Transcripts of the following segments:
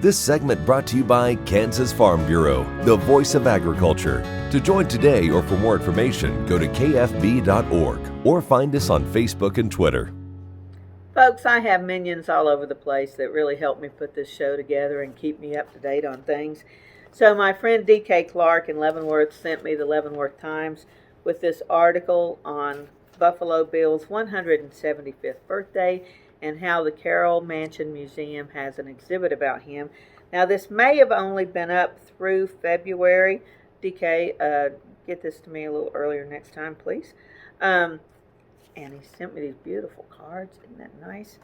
This segment brought to you by Kansas Farm Bureau, the voice of agriculture. To join today or for more information, go to kfb.org or find us on Facebook and Twitter. Folks, I have minions all over the place that really help me put this show together and keep me up to date on things. So my friend D.K. Clark in Leavenworth sent me the Leavenworth Times with this article on Buffalo Bill's 175th birthday and how the Carroll Mansion Museum has an exhibit about him. Now, this may have only been up through February. DK, get this to me a little earlier next time, please. And he sent me these beautiful cards. Isn't that nice?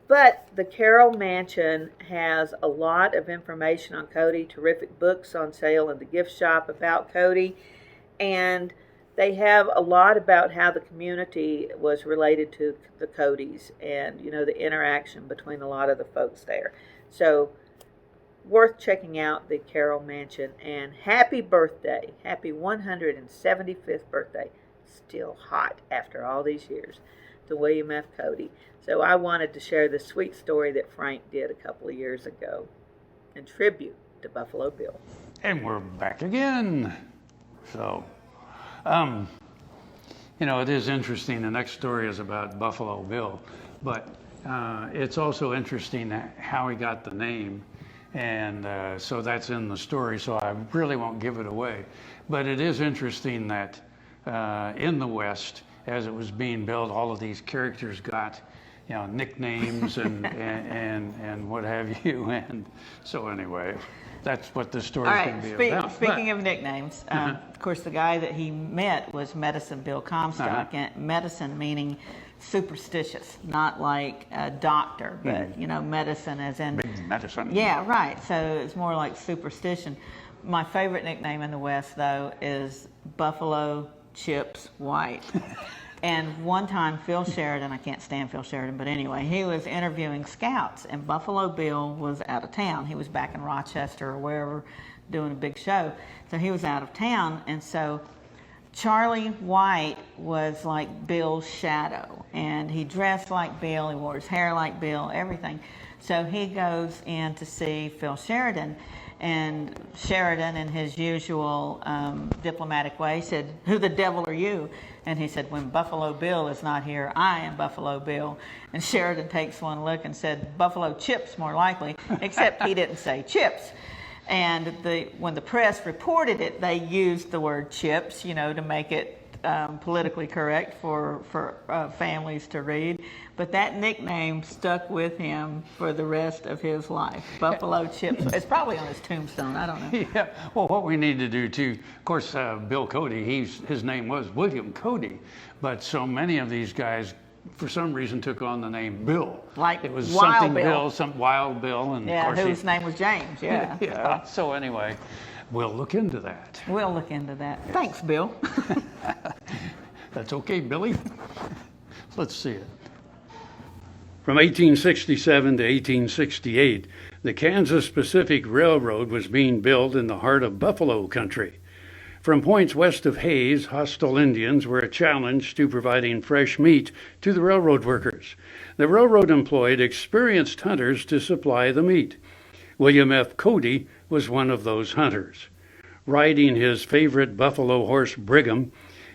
But the Carroll Mansion has a lot of information on Cody, terrific books on sale in the gift shop about Cody, and they have a lot about how the community was related to the Codys and, you know, the interaction between a lot of the folks there. So, worth checking out the Carroll Mansion. And happy birthday. Happy 175th birthday. Still hot after all these years to William F. Cody. So I wanted to share the sweet story that Frank did a couple of years ago in tribute to Buffalo Bill. And we're back again. So, you know, it is interesting. The next story is about Buffalo Bill, but it's also interesting how he got the name. And so that's in the story, so I really won't give it away. But it is interesting that in the West, as it was being built, all of these characters got, you know, nicknames and what have you. And so anyway, that's what the story is going to be about. Speaking of nicknames, of course, the guy that he met was Medicine Bill Comstock, and medicine meaning superstitious, not like a doctor, but you know, medicine as in big medicine. Yeah, right. So it's more like superstition. My favorite nickname in the West, though, is Buffalo Chips White. And one time, Phil Sheridan, I can't stand Phil Sheridan, but anyway, he was interviewing scouts, and Buffalo Bill was out of town. He was back in Rochester or wherever doing a big show. So he was out of town, and so Charlie White was like Bill's shadow, and he dressed like Bill, he wore his hair like Bill, everything. So he goes in to see Phil Sheridan, and Sheridan, in his usual diplomatic way, said, "Who the devil are you?" And he said, "When Buffalo Bill is not here, I am Buffalo Bill." And Sheridan takes one look and said, "Buffalo Chips, more likely," except he didn't say chips. And when the press reported it, they used the word chips, you know, to make it politically correct for families to read. But that nickname stuck with him for the rest of his life. Buffalo Chips. It's probably on his tombstone. I don't know. Yeah. Well, what we need to do too, of course, Bill Cody. His name was William Cody, but so many of these guys, for some reason, took on the name Bill. Like it was Wild something Bill. Some Wild Bill, and yeah, of course whose name was James. Yeah. Yeah. So anyway, we'll look into that. We'll look into that. Yes. Thanks, Bill. That's okay, Billy. Let's see it. From 1867 to 1868, the Kansas Pacific Railroad was being built in the heart of buffalo country. From points west of Hayes, hostile Indians were a challenge to providing fresh meat to the railroad workers. The railroad employed experienced hunters to supply the meat. William F. Cody was one of those hunters. Riding his favorite buffalo horse Brigham,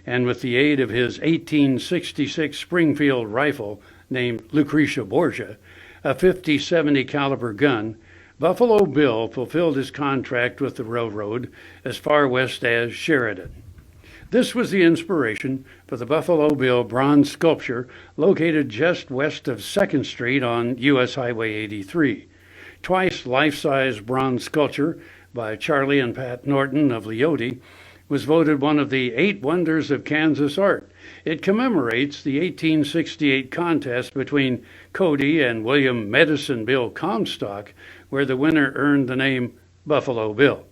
and with the aid of his 1866 Springfield rifle named Lucretia Borgia, a .50-70 caliber gun, Buffalo Bill fulfilled his contract with the railroad as far west as Sheridan. This was the inspiration for the Buffalo Bill bronze sculpture located just west of 2nd Street on U.S. Highway 83. Twice life-size bronze sculpture by Charlie and Pat Norton of Leoti was voted one of the 8 wonders of Kansas art. It commemorates the 1868 contest between Cody and William Madison Bill Comstock, where the winner earned the name Buffalo Bill.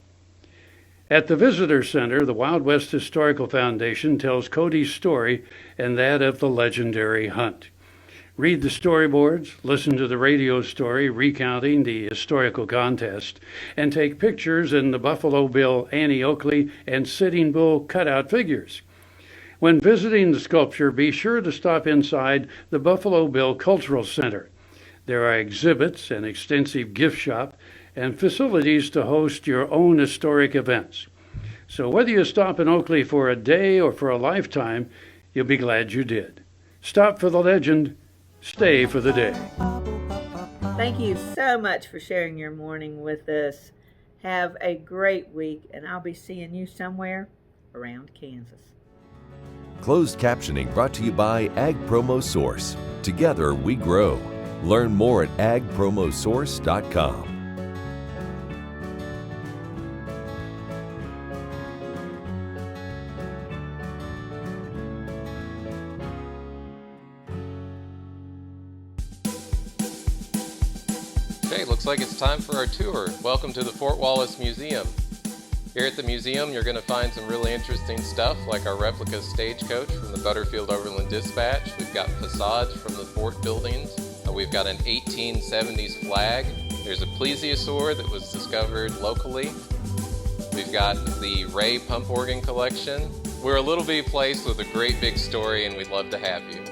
At the Visitor Center, the Wild West Historical Foundation tells Cody's story and that of the legendary hunt. Read the storyboards, listen to the radio story recounting the historical contest, and take pictures in the Buffalo Bill, Annie Oakley, and Sitting Bull cutout figures. When visiting the sculpture, be sure to stop inside the Buffalo Bill Cultural Center. There are exhibits, an extensive gift shop, and facilities to host your own historic events. So whether you stop in Oakley for a day or for a lifetime, you'll be glad you did. Stop for the legend, stay for the day. Thank you so much for sharing your morning with us. Have a great week, and I'll be seeing you somewhere around Kansas. Closed captioning brought to you by Ag Promo Source. Together we grow. Learn more at agpromosource.com. Okay, looks like it's time for our tour. Welcome to the Fort Wallace Museum. Here at the museum, you're going to find some really interesting stuff like our replica stagecoach from the Butterfield Overland Dispatch. We've got facades from the fort buildings. We've got an 1870s flag. There's a plesiosaur that was discovered locally. We've got the Ray pump organ collection. We're a little bitty place with a great big story, and we'd love to have you.